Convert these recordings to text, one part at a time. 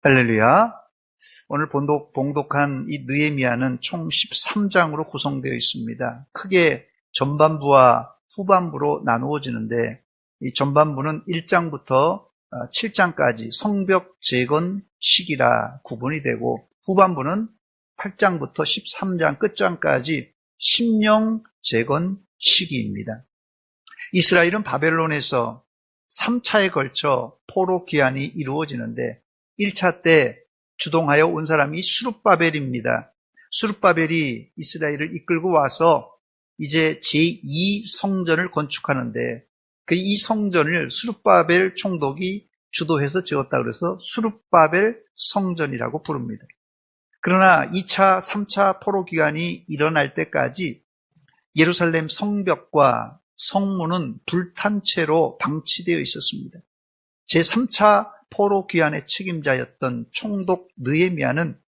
할렐루야. 오늘 봉독한 이 느헤미야는 총 13장으로 구성되어 있습니다. 크게 전반부와 후반부로 나누어지는데, 이 전반부는 1장부터 7장까지 성벽 재건 시기라 구분이 되고, 후반부는 8장부터 13장 끝장까지 심령 재건 시기입니다. 이스라엘은 바벨론에서 3차에 걸쳐 포로 귀환이 이루어지는데, 1차 때 주동하여 온 사람이 스룹바벨입니다. 스룹바벨이 이스라엘을 이끌고 와서 이제 제2성전을 건축하는데, 그 이 성전을 스룹바벨 총독이 주도해서 지었다 그래서 스룹바벨 성전이라고 부릅니다. 그러나 2차, 3차 포로 기간이 일어날 때까지 예루살렘 성벽과 성문은 불탄 채로 방치되어 있었습니다. 제3차 포로 귀환의 책임자였던 총독 느헤미야는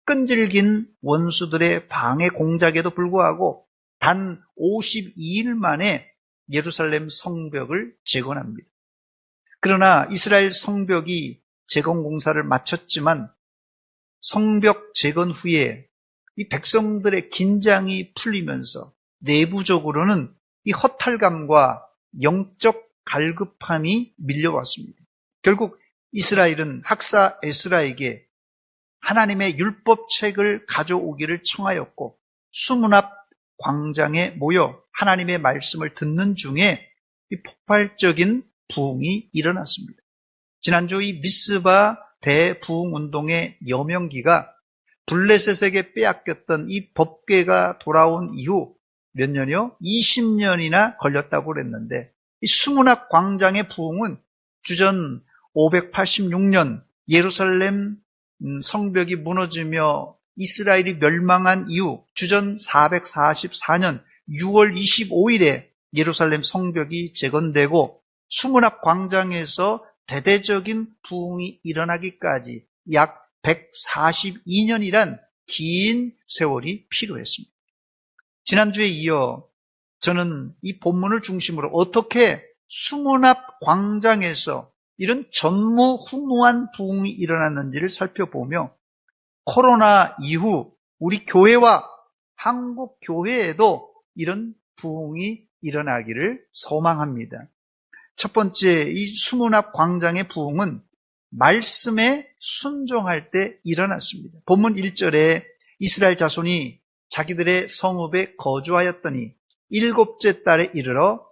끈질긴 원수들의 방해 공작에도 불구하고 단 52일 만에 예루살렘 성벽을 재건합니다. 그러나 이스라엘 성벽이 재건 공사를 마쳤지만 성벽 재건 후에 이 백성들의 긴장이 풀리면서 내부적으로는 이 허탈감과 영적 갈급함이 밀려왔습니다. 결국 이스라엘은 학사 에스라에게 하나님의 율법책을 가져오기를 청하였고, 수문 앞 광장에 모여 하나님의 말씀을 듣는 중에 이 폭발적인 부흥이 일어났습니다. 지난주 이 미스바 대부흥운동의 여명기가 블레셋에게 빼앗겼던 이 법궤가 돌아온 이후 몇 년이요? 20년이나 걸렸다고 그랬는데, 이 수문 앞 광장의 부흥은 주전 586년 예루살렘 성벽이 무너지며 이스라엘이 멸망한 이후 주전 444년 6월 25일에 예루살렘 성벽이 재건되고 수문 앞 광장에서 대대적인 부흥이 일어나기까지 약 142년이란 긴 세월이 필요했습니다. 지난주에 이어 저는 이 본문을 중심으로 어떻게 수문 앞 광장에서 이런 전무후무한 부흥이 일어났는지를 살펴보며 코로나 이후 우리 교회와 한국 교회에도 이런 부흥이 일어나기를 소망합니다. 첫 번째, 이 수문 앞 광장의 부흥은 말씀에 순종할 때 일어났습니다. 본문 1절에 이스라엘 자손이 자기들의 성읍에 거주하였더니 7째 달에 이르러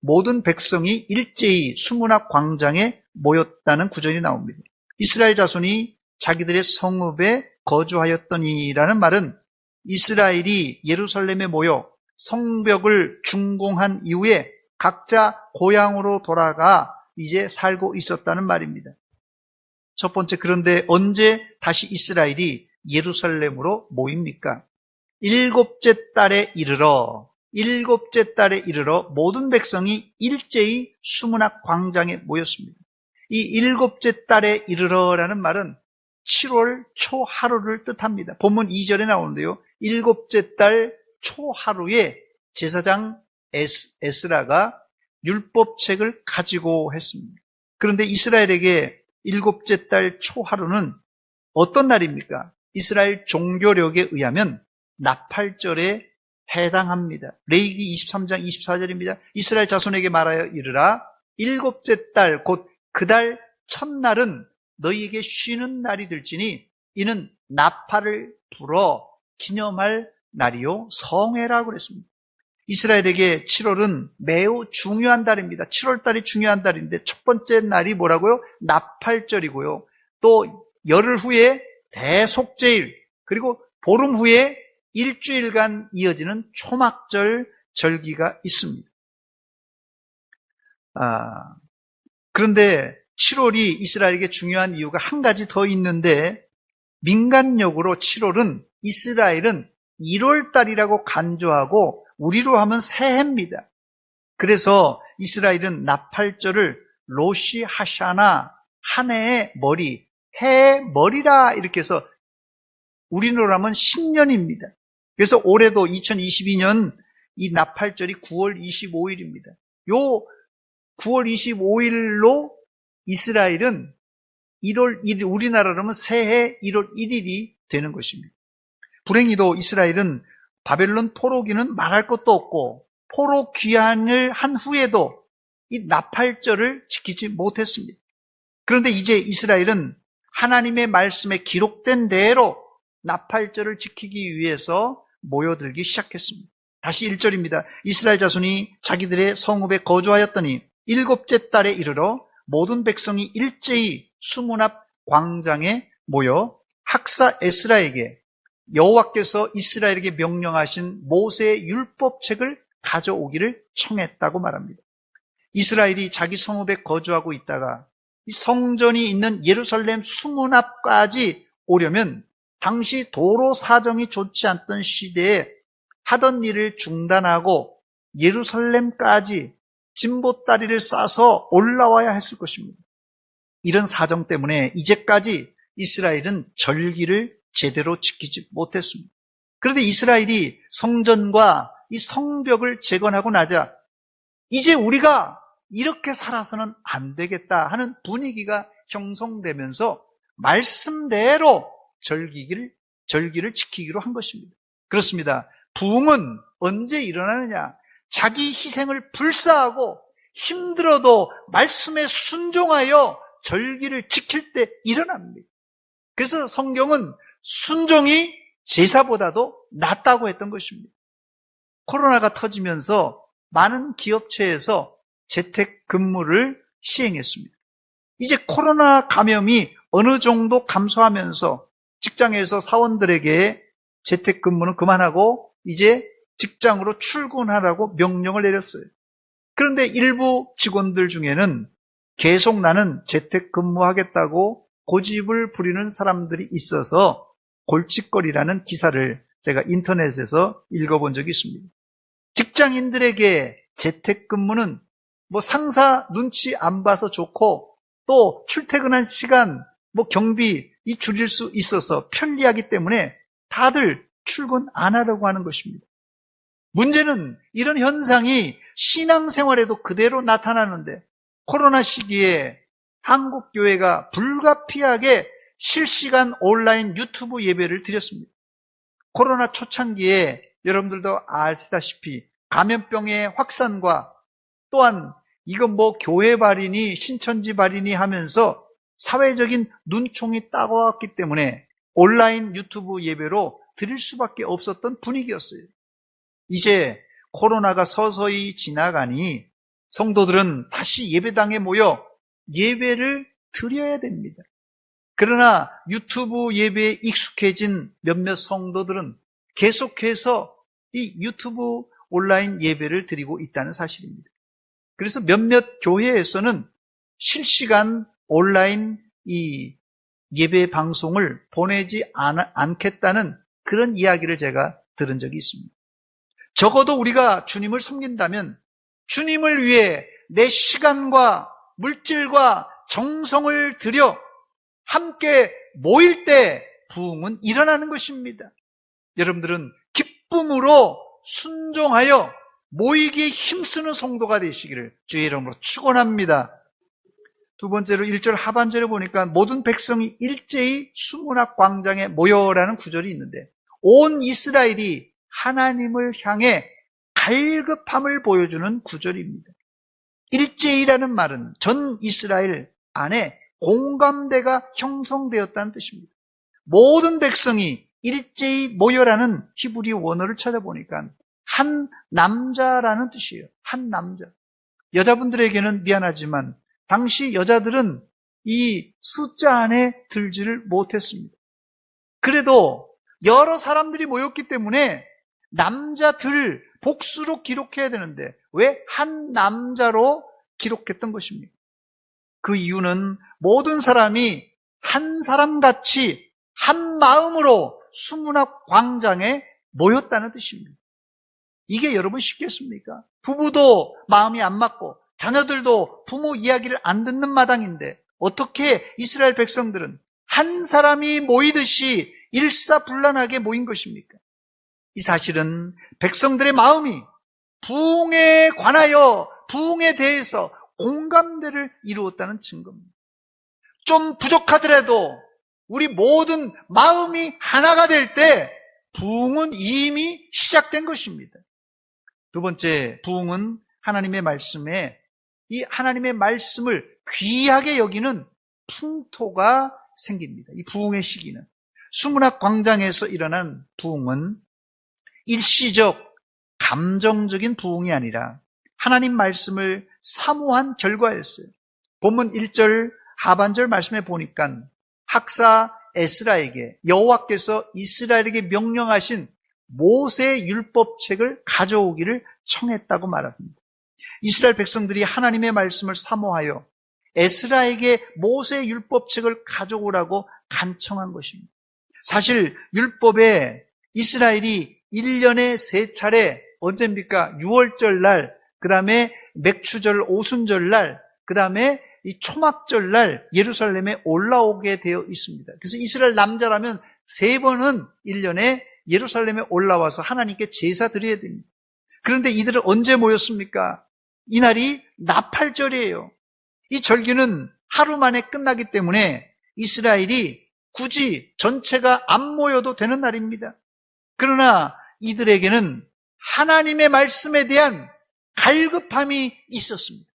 모든 백성이 일제히 수문 앞 광장에 모였다는 구절이 나옵니다. 이스라엘 자손이 자기들의 성읍에 거주하였더니라는 말은 이스라엘이 예루살렘에 모여 성벽을 준공한 이후에 각자 고향으로 돌아가 이제 살고 있었다는 말입니다. 첫 번째, 그런데 언제 다시 이스라엘이 예루살렘으로 모입니까? 7째 달에 이르러 모든 백성이 일제히 수문 앞 광장에 모였습니다. 이 7째 달에 이르러라는 말은 7월 초하루를 뜻합니다. 본문 2절에 나오는데요. 7째 달 초하루에 제사장 에스라가 율법책을 가지고 했습니다. 그런데 이스라엘에게 7째 달 초하루는 어떤 날입니까? 이스라엘 종교력에 의하면 나팔절에 해당합니다. 레위기 23장 24절입니다. 이스라엘 자손에게 말하여 이르라. 7째 달 곧 그 달 첫날은 너희에게 쉬는 날이 될지니 이는 나팔을 불어 기념할 날이요 성회라고 그랬습니다. 이스라엘에게 7월은 매우 중요한 달입니다. 7월 달이 중요한 달인데 첫 번째 날이 뭐라고요? 나팔절이고요. 또 열흘 후에 대속제일, 그리고 보름 후에 일주일간 이어지는 초막절 절기가 있습니다. 그런데 7월이 이스라엘에게 중요한 이유가 한 가지 더 있는데, 민간력으로 7월은 이스라엘은 1월 달이라고 간주하고 우리로 하면 새해입니다. 그래서 이스라엘은 나팔절을 로시 하샤나, 한 해의 머리, 해의 머리라 이렇게 해서 우리로 하면 신년입니다. 그래서 올해도 2022년 이 나팔절이 9월 25일입니다. 요 9월 25일로 이스라엘은 1월 1일, 우리나라로는 새해 1월 1일이 되는 것입니다. 불행히도 이스라엘은 바벨론 포로기는 말할 것도 없고 포로 귀환을 한 후에도 이 나팔절을 지키지 못했습니다. 그런데 이제 이스라엘은 하나님의 말씀에 기록된 대로 나팔절을 지키기 위해서 모여들기 시작했습니다. 다시 1절입니다. 이스라엘 자손이 자기들의 성읍에 거주하였더니 7째 달에 이르러 모든 백성이 일제히 수문 앞 광장에 모여 학사 에스라에게 여호와께서 이스라엘에게 명령하신 모세의 율법책을 가져오기를 청했다고 말합니다. 이스라엘이 자기 성읍에 거주하고 있다가 이 성전이 있는 예루살렘 수문 앞까지 오려면 당시 도로 사정이 좋지 않던 시대에 하던 일을 중단하고 예루살렘까지 진보다리를 싸서 올라와야 했을 것입니다. 이런 사정 때문에 이제까지 이스라엘은 절기를 제대로 지키지 못했습니다. 그런데 이스라엘이 성전과 이 성벽을 재건하고 나자 이제 우리가 이렇게 살아서는 안 되겠다 하는 분위기가 형성되면서 말씀대로 절기를 지키기로 한 것입니다. 그렇습니다. 부흥은 언제 일어나느냐? 자기 희생을 불사하고 힘들어도 말씀에 순종하여 절기를 지킬 때 일어납니다. 그래서 성경은 순종이 제사보다도 낫다고 했던 것입니다. 코로나가 터지면서 많은 기업체에서 재택근무를 시행했습니다. 이제 코로나 감염이 어느 정도 감소하면서 직장에서 사원들에게 재택근무는 그만하고 이제 직장으로 출근하라고 명령을 내렸어요. 그런데 일부 직원들 중에는 계속 나는 재택근무하겠다고 고집을 부리는 사람들이 있어서 골칫거리라는 기사를 제가 인터넷에서 읽어본 적이 있습니다. 직장인들에게 재택근무는 상사 눈치 안 봐서 좋고 또 출퇴근한 시간 경비 줄일 수 있어서 편리하기 때문에 다들 출근 안 하려고 하는 것입니다. 문제는 이런 현상이 신앙생활에도 그대로 나타나는데 코로나 시기에 한국 교회가 불가피하게 실시간 온라인 유튜브 예배를 드렸습니다. 코로나 초창기에 여러분들도 아시다시피 감염병의 확산과 또한 이건 교회 발이니 신천지 발이니 하면서 사회적인 눈총이 따가웠기 때문에 온라인 유튜브 예배로 드릴 수밖에 없었던 분위기였어요. 이제 코로나가 서서히 지나가니 성도들은 다시 예배당에 모여 예배를 드려야 됩니다. 그러나 유튜브 예배에 익숙해진 몇몇 성도들은 계속해서 이 유튜브 온라인 예배를 드리고 있다는 사실입니다. 그래서 몇몇 교회에서는 실시간 온라인 이 예배 방송을 보내지 않겠다는 그런 이야기를 제가 들은 적이 있습니다. 적어도 우리가 주님을 섬긴다면 주님을 위해 내 시간과 물질과 정성을 들여 함께 모일 때 부흥은 일어나는 것입니다. 여러분들은 기쁨으로 순종하여 모이기에 힘쓰는 성도가 되시기를 주의 이름으로 축원합니다. 두 번째로 1절 하반절에 보니까 모든 백성이 일제히 수문 앞 광장에 모여라는 구절이 있는데 온 이스라엘이 하나님을 향해 갈급함을 보여주는 구절입니다. 일제히라는 말은 전 이스라엘 안에 공감대가 형성되었다는 뜻입니다. 모든 백성이 일제히 모여라는 히브리 원어를 찾아보니까 한 남자라는 뜻이에요. 한 남자. 여자분들에게는 미안하지만 당시 여자들은 이 숫자 안에 들지를 못했습니다. 그래도 여러 사람들이 모였기 때문에 남자들 복수로 기록해야 되는데 왜 한 남자로 기록했던 것입니까? 그 이유는 모든 사람이 한 사람같이 한 마음으로 수문 앞 광장에 모였다는 뜻입니다. 이게 여러분 쉽겠습니까? 부부도 마음이 안 맞고 자녀들도 부모 이야기를 안 듣는 마당인데 어떻게 이스라엘 백성들은 한 사람이 모이듯이 일사불란하게 모인 것입니까? 이 사실은 백성들의 마음이 부흥에 관하여 부흥에 대해서 공감대를 이루었다는 증거입니다. 좀 부족하더라도 우리 모든 마음이 하나가 될 때 부흥은 이미 시작된 것입니다. 두 번째, 부흥은 하나님의 말씀에 이 하나님의 말씀을 귀하게 여기는 풍토가 생깁니다. 이 부흥의 시기는 수문학 광장에서 일어난 부흥은 일시적 감정적인 부흥이 아니라 하나님 말씀을 사모한 결과였어요. 본문 1절 하반절 말씀에 보니까 학사 에스라에게 여호와께서 이스라엘에게 명령하신 모세 율법책을 가져오기를 청했다고 말합니다. 이스라엘 백성들이 하나님의 말씀을 사모하여 에스라에게 모세 율법책을 가져오라고 간청한 것입니다. 사실 율법에 이스라엘이 1년에 3차례 언제입니까? 6월절 날, 그 다음에 맥추절 오순절 날, 그 다음에 이 초막절 날 예루살렘에 올라오게 되어 있습니다. 그래서 이스라엘 남자라면 3번은 1년에 예루살렘에 올라와서 하나님께 제사 드려야 됩니다. 그런데 이들은 언제 모였습니까? 이날이 나팔절이에요. 이 절기는 하루 만에 끝나기 때문에 이스라엘이 굳이 전체가 안 모여도 되는 날입니다. 그러나 이들에게는 하나님의 말씀에 대한 갈급함이 있었습니다.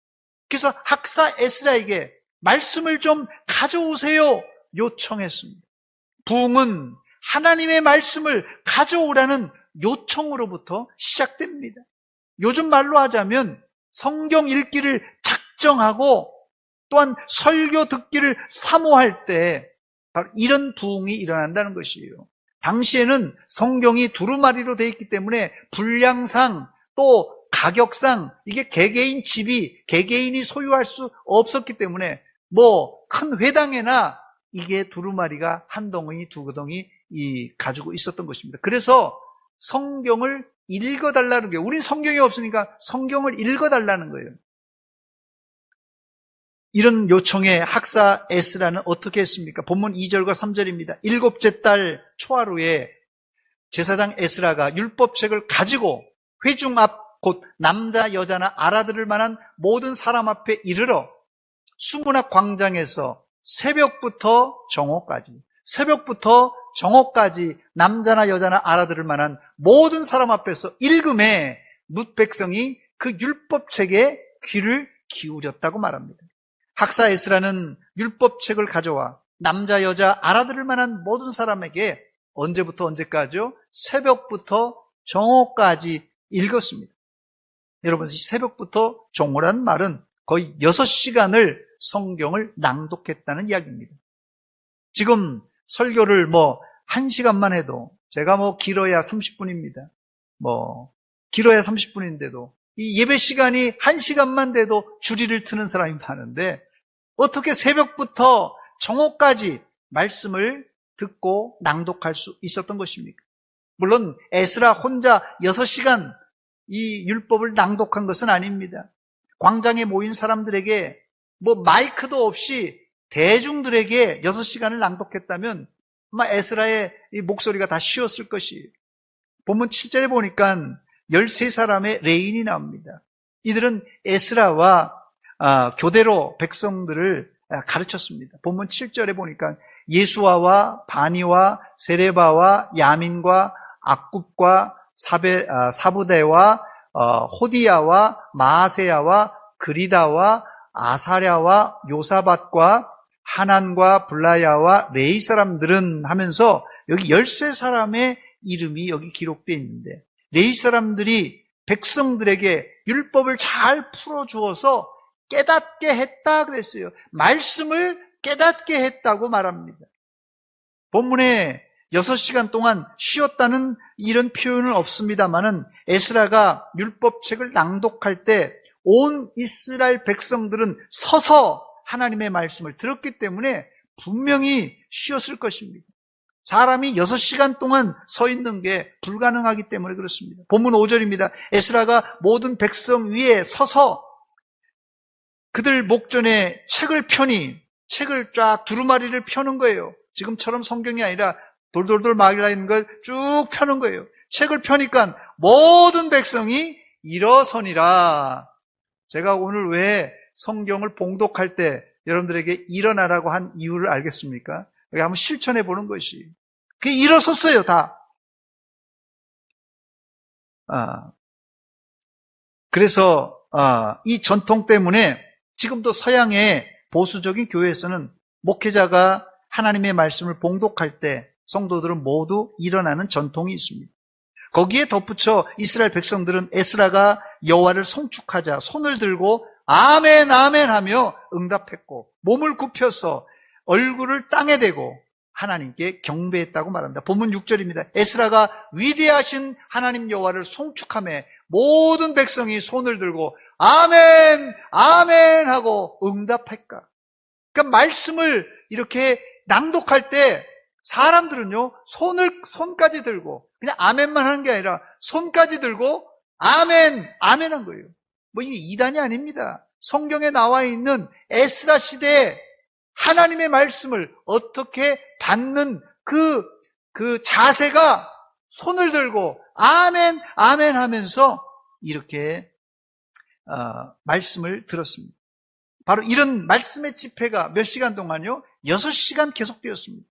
그래서 학사 에스라에게 말씀을 좀 가져오세요 요청했습니다. 부흥은 하나님의 말씀을 가져오라는 요청으로부터 시작됩니다. 요즘 말로 하자면 성경 읽기를 작정하고 또한 설교 듣기를 사모할 때 바로 이런 부흥이 일어난다는 것이에요. 당시에는 성경이 두루마리로 되어 있기 때문에 분량상 또 가격상 이게 개개인 집이 개개인이 소유할 수 없었기 때문에 큰 회당에나 이게 두루마리가 한 덩이 두 덩이 가지고 있었던 것입니다. 그래서 성경을 읽어달라는 거예요. 우린 성경이 없으니까 성경을 읽어달라는 거예요. 이런 요청에 학사 에스라는 어떻게 했습니까? 본문 2절과 3절입니다. 7째 달 초하루에 제사장 에스라가 율법책을 가지고 회중 앞 곧 남자 여자나 알아들을 만한 모든 사람 앞에 이르러 수문학 광장에서 새벽부터 정오까지 남자나 여자나 알아들을 만한 모든 사람 앞에서 읽음에 뭇 백성이 그 율법책에 귀를 기울였다고 말합니다. 학사 에스라는 율법책을 가져와 남자 여자 알아들을 만한 모든 사람에게 언제부터 언제까지요? 새벽부터 정오까지 읽었습니다. 여러분, 새벽부터 정오란 말은 거의 6시간을 성경을 낭독했다는 이야기입니다. 지금 설교를 1시간만 해도 제가 길어야 30분입니다. 길어야 30분인데도 이 예배 시간이 1시간만 돼도 주리를 트는 사람이 많은데 어떻게 새벽부터 정오까지 말씀을 듣고 낭독할 수 있었던 것입니까? 물론 에스라 혼자 6시간 이 율법을 낭독한 것은 아닙니다. 광장에 모인 사람들에게 마이크도 없이 대중들에게 6시간을 낭독했다면 아마 에스라의 이 목소리가 다 쉬었을 것이에요. 본문 7절에 보니까 13사람의 레인이 나옵니다. 이들은 에스라와 교대로 백성들을 가르쳤습니다. 본문 7절에 보니까 예수아와 바니와 세레바와 야민과 악굽과 사부대와 호디야와 마아세야와 그리다와 아사랴와 요사밧과 하난과 블라야와 레이 사람들은 하면서 여기 13사람의 이름이 여기 기록되어 있는데 레이 사람들이 백성들에게 율법을 잘 풀어주어서 깨닫게 했다 그랬어요. 말씀을 깨닫게 했다고 말합니다. 본문에 6시간 동안 쉬었다는 이런 표현은 없습니다만은 에스라가 율법책을 낭독할 때 온 이스라엘 백성들은 서서 하나님의 말씀을 들었기 때문에 분명히 쉬었을 것입니다. 사람이 6시간 동안 서 있는 게 불가능하기 때문에 그렇습니다. 본문 5절입니다. 에스라가 모든 백성 위에 서서 그들 목전에 책을 펴니 책을 쫙 두루마리를 펴는 거예요. 지금처럼 성경이 아니라 돌돌돌 말라 있는 걸 쭉 펴는 거예요. 책을 펴니까 모든 백성이 일어서니라. 제가 오늘 왜 성경을 봉독할 때 여러분들에게 일어나라고 한 이유를 알겠습니까? 여기 한번 실천해 보는 것이. 그게 일어섰어요, 다. 그래서 이 전통 때문에 지금도 서양의 보수적인 교회에서는 목회자가 하나님의 말씀을 봉독할 때 성도들은 모두 일어나는 전통이 있습니다. 거기에 덧붙여 이스라엘 백성들은 에스라가 여호와를 송축하자 손을 들고 아멘 아멘 하며 응답했고 몸을 굽혀서 얼굴을 땅에 대고 하나님께 경배했다고 말합니다. 본문 6절입니다. 에스라가 위대하신 하나님 여호와를 송축하며 모든 백성이 손을 들고 아멘 아멘 하고 응답할까. 그러니까 말씀을 이렇게 낭독할 때 사람들은요 손까지 들고 그냥 아멘만 하는 게 아니라 손까지 들고 아멘 아멘 한 거예요. 뭐 이게 이단이 아닙니다. 성경에 나와 있는 에스라 시대에 하나님의 말씀을 어떻게 받는 그 자세가 손을 들고 아멘 아멘 하면서 이렇게 말씀을 들었습니다. 바로 이런 말씀의 집회가 몇 시간 동안요? 6시간 계속되었습니다.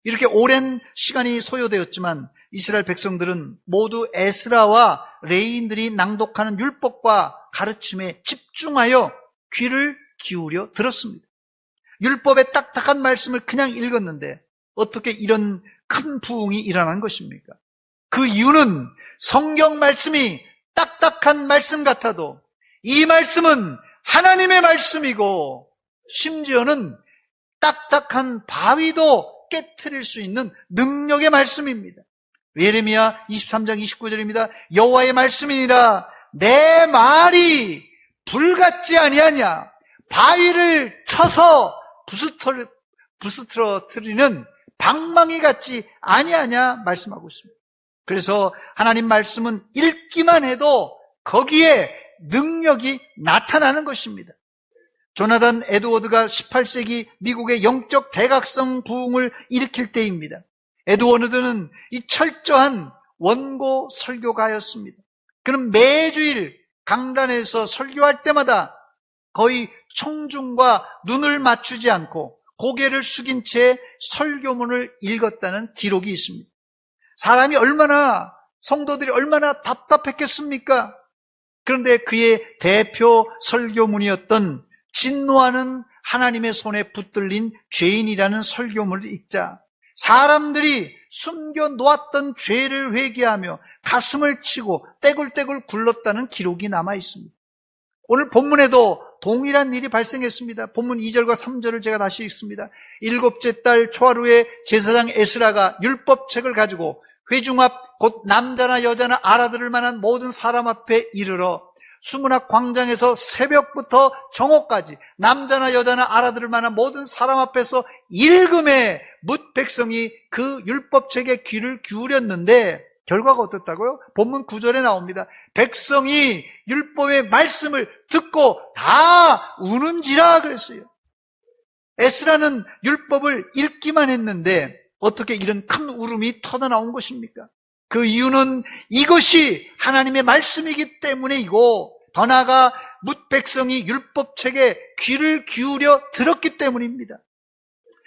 이렇게 오랜 시간이 소요되었지만 이스라엘 백성들은 모두 에스라와 레위인들이 낭독하는 율법과 가르침에 집중하여 귀를 기울여 들었습니다. 율법의 딱딱한 말씀을 그냥 읽었는데 어떻게 이런 큰 부흥이 일어난 것입니까? 그 이유는 성경 말씀이 딱딱한 말씀 같아도 이 말씀은 하나님의 말씀이고 심지어는 딱딱한 바위도 깨트릴 수 있는 능력의 말씀입니다. 예레미야 23장 29절입니다. 여호와의 말씀이니라 내 말이 불같지 아니하냐 바위를 쳐서 부스러뜨리는 방망이 같지 아니하냐 말씀하고 있습니다. 그래서 하나님 말씀은 읽기만 해도 거기에 능력이 나타나는 것입니다. 조나단 에드워드가 18세기 미국의 영적 대각성 부흥을 일으킬 때입니다. 에드워드는 이 철저한 원고 설교가였습니다. 그는 매주일 강단에서 설교할 때마다 거의 청중과 눈을 맞추지 않고 고개를 숙인 채 설교문을 읽었다는 기록이 있습니다. 성도들이 얼마나 답답했겠습니까? 그런데 그의 대표 설교문이었던 진노하는 하나님의 손에 붙들린 죄인이라는 설교문을 읽자 사람들이 숨겨놓았던 죄를 회개하며 가슴을 치고 떼굴떼굴 굴렀다는 기록이 남아 있습니다. 오늘 본문에도 동일한 일이 발생했습니다. 본문 2절과 3절을 제가 다시 읽습니다. 7째 달 초하루에 제사장 에스라가 율법책을 가지고 회중 앞 곧 남자나 여자나 알아들을 만한 모든 사람 앞에 이르러 수문학 광장에서 새벽부터 정오까지 남자나 여자나 알아들을 만한 모든 사람 앞에서 읽음에 뭇 백성이 그 율법책에 귀를 기울였는데 결과가 어떻다고요? 본문 9절에 나옵니다. 백성이 율법의 말씀을 듣고 다 우는지라 그랬어요. 에스라는 율법을 읽기만 했는데 어떻게 이런 큰 울음이 터져나온 것입니까? 그 이유는 이것이 하나님의 말씀이기 때문이고 더 나아가 뭇 백성이 율법책에 귀를 기울여 들었기 때문입니다.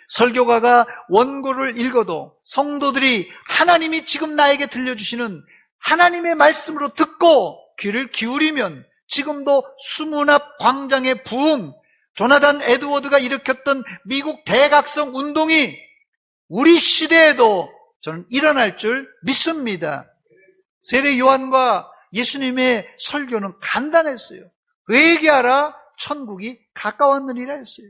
설교가가 원고를 읽어도 성도들이 하나님이 지금 나에게 들려주시는 하나님의 말씀으로 듣고 귀를 기울이면 지금도 수문 앞 광장의 부흥, 조나단 에드워드가 일으켰던 미국 대각성 운동이 우리 시대에도 저는 일어날 줄 믿습니다. 세례 요한과 예수님의 설교는 간단했어요. 회개하라 천국이 가까웠느니라 했어요.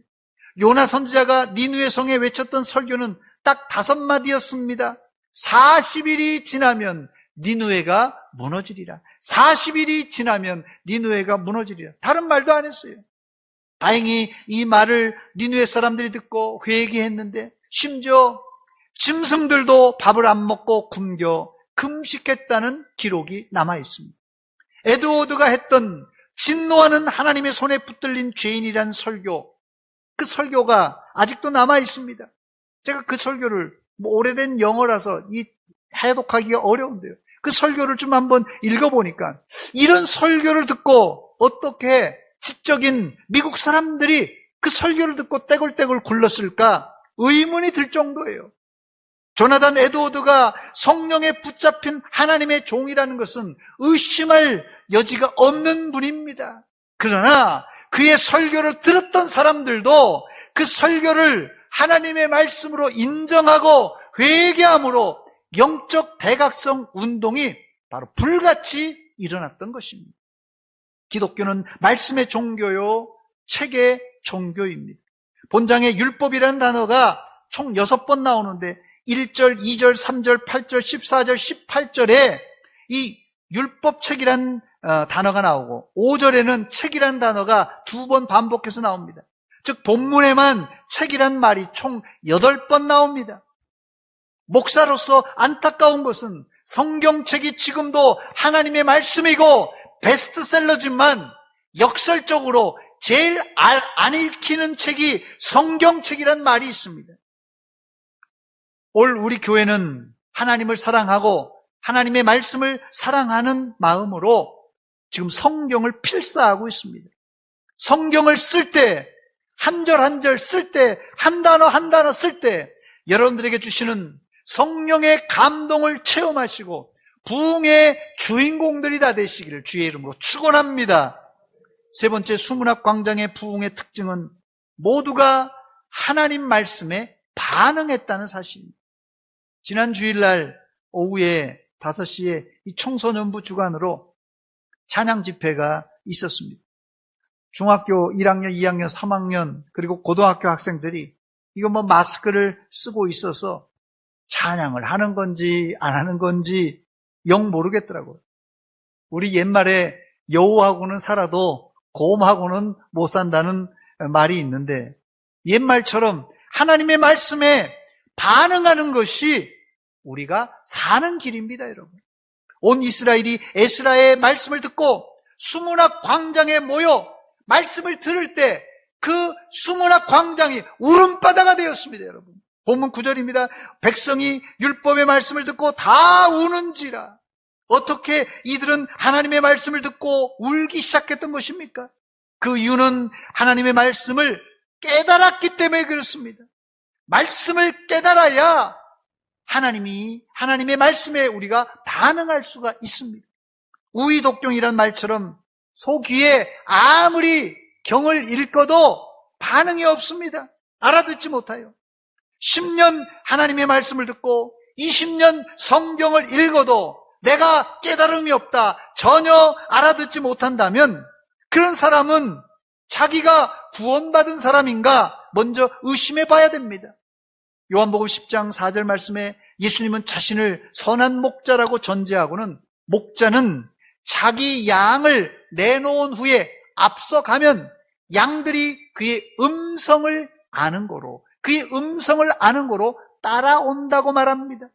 요나 선지자가 니느웨 성에 외쳤던 설교는 딱 5마디였습니다. 40일이 지나면 니느웨가 무너지리라. 40일이 지나면 니느웨가 무너지리라. 다른 말도 안 했어요. 다행히 이 말을 니느웨 사람들이 듣고 회개했는데 심지어 짐승들도 밥을 안 먹고 굶겨 금식했다는 기록이 남아 있습니다. 에드워드가 했던 진노하는 하나님의 손에 붙들린 죄인이라는 설교, 그 설교가 아직도 남아 있습니다. 제가 그 설교를 오래된 영어라서 해독하기가 어려운데요. 그 설교를 좀 한번 읽어보니까 이런 설교를 듣고 어떻게 지적인 미국 사람들이 그 설교를 듣고 떼굴떼굴 굴렀을까 의문이 들 정도예요. 조나단 에드워드가 성령에 붙잡힌 하나님의 종이라는 것은 의심할 여지가 없는 분입니다. 그러나 그의 설교를 들었던 사람들도 그 설교를 하나님의 말씀으로 인정하고 회개함으로 영적 대각성 운동이 바로 불같이 일어났던 것입니다. 기독교는 말씀의 종교요, 책의 종교입니다. 본장에 율법이라는 단어가 총 6번 나오는데 1절, 2절, 3절, 8절, 14절, 18절에 이 율법책이라는 단어가 나오고 5절에는 책이라는 단어가 2번 반복해서 나옵니다. 즉 본문에만 책이란 말이 총 8번 나옵니다. 목사로서 안타까운 것은 성경책이 지금도 하나님의 말씀이고 베스트셀러지만 역설적으로 제일 안 읽히는 책이 성경책이란 말이 있습니다. 올 우리 교회는 하나님을 사랑하고 하나님의 말씀을 사랑하는 마음으로 지금 성경을 필사하고 있습니다. 성경을 쓸 때, 한 절 한 절 쓸 때, 한 단어 한 단어 쓸 때 여러분들에게 주시는 성령의 감동을 체험하시고 부흥의 주인공들이 다 되시기를 주의 이름으로 축원합니다. 세 번째, 수문학 광장의 부흥의 특징은 모두가 하나님 말씀에 반응했다는 사실입니다. 지난 주일날 오후에 5시에 이 청소년부 주관으로 찬양 집회가 있었습니다. 중학교 1학년, 2학년, 3학년 그리고 고등학교 학생들이 이거 마스크를 쓰고 있어서 찬양을 하는 건지 안 하는 건지 영 모르겠더라고요. 우리 옛말에 여우하고는 살아도 곰하고는 못 산다는 말이 있는데 옛말처럼 하나님의 말씀에 반응하는 것이 우리가 사는 길입니다, 여러분. 온 이스라엘이 에스라의 말씀을 듣고 수문학 광장에 모여 말씀을 들을 때 그 수문학 광장이 울음바다가 되었습니다, 여러분. 본문 9절입니다. 백성이 율법의 말씀을 듣고 다 우는지라. 어떻게 이들은 하나님의 말씀을 듣고 울기 시작했던 것입니까? 그 이유는 하나님의 말씀을 깨달았기 때문에 그렇습니다. 말씀을 깨달아야 하나님의 말씀에 우리가 반응할 수가 있습니다. 우의독종이란 말처럼 소귀에 아무리 경을 읽어도 반응이 없습니다. 알아듣지 못해요. 10년 하나님의 말씀을 듣고 20년 성경을 읽어도 내가 깨달음이 없다, 전혀 알아듣지 못한다면 그런 사람은 자기가 구원받은 사람인가 먼저 의심해 봐야 됩니다. 요한복음 10장 4절 말씀에 예수님은 자신을 선한 목자라고 전제하고는 목자는 자기 양을 내놓은 후에 앞서가면 양들이 그의 음성을 아는 거로 따라온다고 말합니다.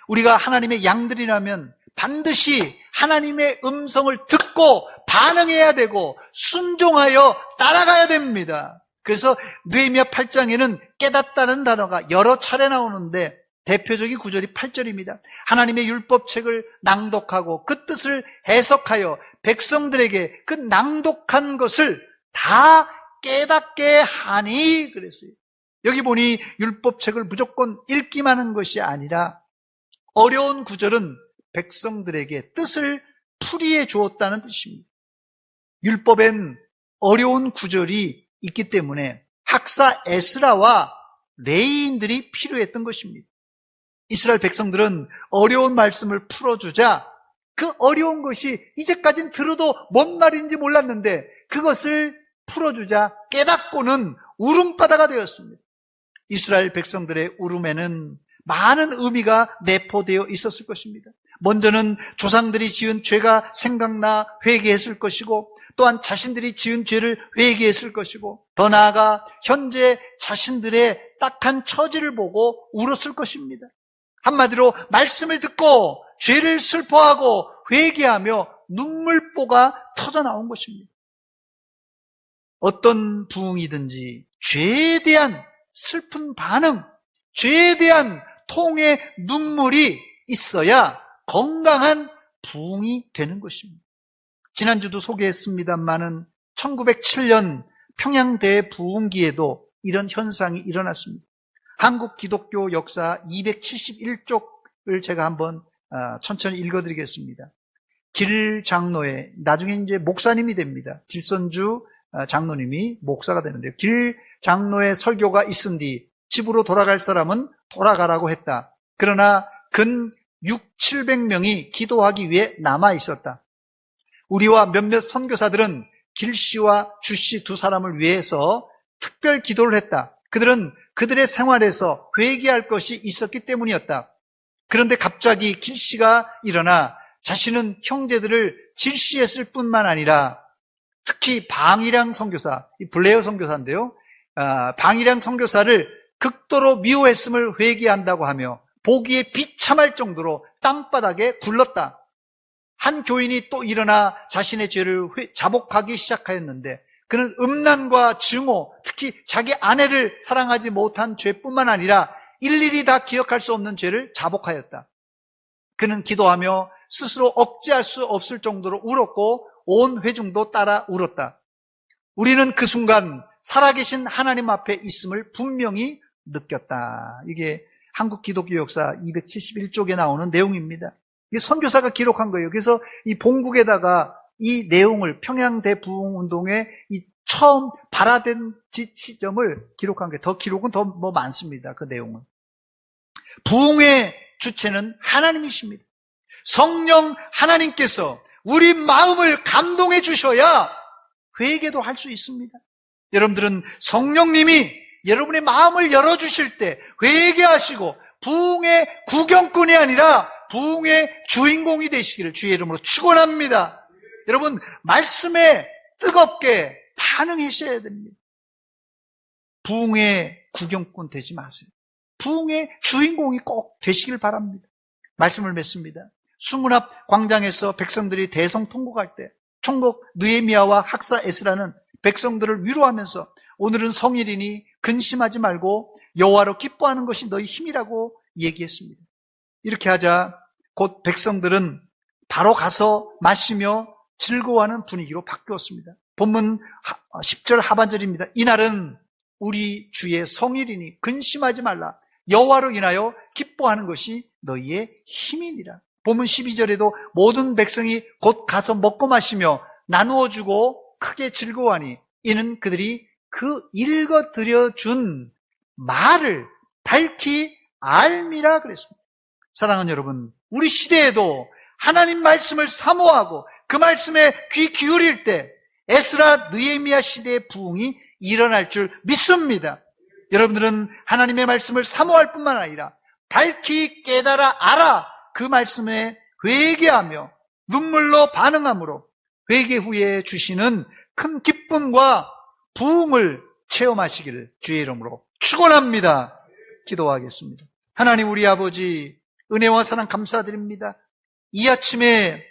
우리가 하나님의 양들이라면 반드시 하나님의 음성을 듣고 반응해야 되고 순종하여 따라가야 됩니다. 그래서 느헤미야 8장에는 깨닫다는 단어가 여러 차례 나오는데 대표적인 구절이 8절입니다. 하나님의 율법책을 낭독하고 그 뜻을 해석하여 백성들에게 그 낭독한 것을 다 깨닫게 하니 그랬어요. 여기 보니 율법책을 무조건 읽기만 하는 것이 아니라 어려운 구절은 백성들에게 뜻을 풀이해 주었다는 뜻입니다. 율법엔 어려운 구절이 있기 때문에 학사 에스라와 레위인들이 필요했던 것입니다. 이스라엘 백성들은 어려운 말씀을 풀어주자 그 어려운 것이 이제까지는 들어도 뭔 말인지 몰랐는데 그것을 풀어주자 깨닫고는 울음바다가 되었습니다. 이스라엘 백성들의 울음에는 많은 의미가 내포되어 있었을 것입니다. 먼저는 조상들이 지은 죄가 생각나 회개했을 것이고 또한 자신들이 지은 죄를 회개했을 것이고 더 나아가 현재 자신들의 딱한 처지를 보고 울었을 것입니다. 한마디로 말씀을 듣고 죄를 슬퍼하고 회개하며 눈물보가 터져 나온 것입니다. 어떤 부흥이든지 죄에 대한 슬픈 반응, 죄에 대한 통의 눈물이 있어야 건강한 부흥이 되는 것입니다. 지난주도 소개했습니다마는 1907년 평양 대부흥기에도 이런 현상이 일어났습니다. 한국 기독교 역사 271쪽을 제가 한번 천천히 읽어드리겠습니다. 길 장로의, 나중에 이제 목사님이 됩니다. 길선주 장로님이 목사가 되는데요. 길 장로의 설교가 있은 뒤 집으로 돌아갈 사람은 돌아가라고 했다. 그러나 근 600~700명이 기도하기 위해 남아 있었다. 우리와 몇몇 선교사들은 길씨와 주씨 두 사람을 위해서 특별 기도를 했다. 그들은 그들의 생활에서 회개할 것이 있었기 때문이었다. 그런데 갑자기 길씨가 일어나 자신은 형제들을 질시했을 뿐만 아니라 특히 방이량 선교사, 블레어 선교사인데요. 방이량 선교사를 극도로 미워했음을 회개한다고 하며 보기에 비참할 정도로 땅바닥에 굴렀다. 한 교인이 또 일어나 자신의 죄를 자복하기 시작하였는데 그는 음란과 증오, 특히 자기 아내를 사랑하지 못한 죄뿐만 아니라 일일이 다 기억할 수 없는 죄를 자복하였다. 그는 기도하며 스스로 억제할 수 없을 정도로 울었고 온 회중도 따라 울었다. 우리는 그 순간 살아계신 하나님 앞에 있음을 분명히 느꼈다. 이게 한국 기독교 역사 271쪽에 나오는 내용입니다. 이게 선교사가 기록한 거예요. 그래서 이 본국에다가 이 내용을 평양 대부흥운동의 이 처음 발화된 지점을 기록한 게 더 기록은 더 많습니다. 그 내용은. 부흥의 주체는 하나님이십니다. 성령 하나님께서 우리 마음을 감동해 주셔야 회개도 할 수 있습니다. 여러분들은 성령님이 여러분의 마음을 열어주실 때 회개하시고 부흥의 구경꾼이 아니라 부흥의 주인공이 되시기를 주의 이름으로 축원합니다. 여러분 말씀에 뜨겁게 반응하셔야 됩니다. 부흥의 구경꾼 되지 마세요. 부흥의 주인공이 꼭 되시길 바랍니다. 말씀을 맺습니다. 수문 앞 광장에서 백성들이 대성통곡할 때 총독 느헤미야와 학사 에스라는 백성들을 위로하면서 오늘은 성일이니 근심하지 말고 여호와로 기뻐하는 것이 너희 힘이라고 얘기했습니다. 이렇게 하자 곧 백성들은 바로 가서 마시며 즐거워하는 분위기로 바뀌었습니다. 본문 10절 하반절입니다. 이날은 우리 주의 성일이니 근심하지 말라. 여호와로 인하여 기뻐하는 것이 너희의 힘이니라. 본문 12절에도 모든 백성이 곧 가서 먹고 마시며 나누어 주고 크게 즐거워하니 이는 그들이 그 읽어드려 준 말을 밝히 알미라 그랬습니다. 사랑하는 여러분, 우리 시대에도 하나님 말씀을 사모하고 그 말씀에 귀 기울일 때 에스라 느헤미야 시대의 부흥이 일어날 줄 믿습니다. 여러분들은 하나님의 말씀을 사모할 뿐만 아니라 밝히 깨달아 알아 그 말씀에 회개하며 눈물로 반응함으로 회개 후에 주시는 큰 기쁨과 부흥을 체험하시기를 주의 이름으로 축원합니다. 기도하겠습니다. 하나님 우리 아버지 은혜와 사랑 감사드립니다. 이 아침에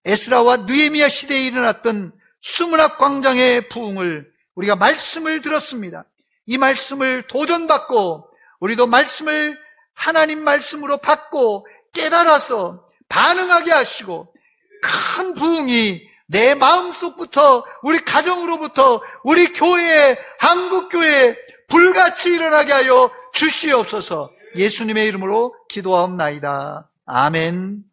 에스라와 느헤미야 시대에 일어났던 수문학 광장의 부흥을 우리가 말씀을 들었습니다. 이 말씀을 도전받고 우리도 말씀을 하나님 말씀으로 받고 깨달아서 반응하게 하시고 큰 부흥이 내 마음속부터 우리 가정으로부터 우리 교회에 한국교회에 불같이 일어나게 하여 주시옵소서. 예수님의 이름으로 기도하옵나이다. 아멘.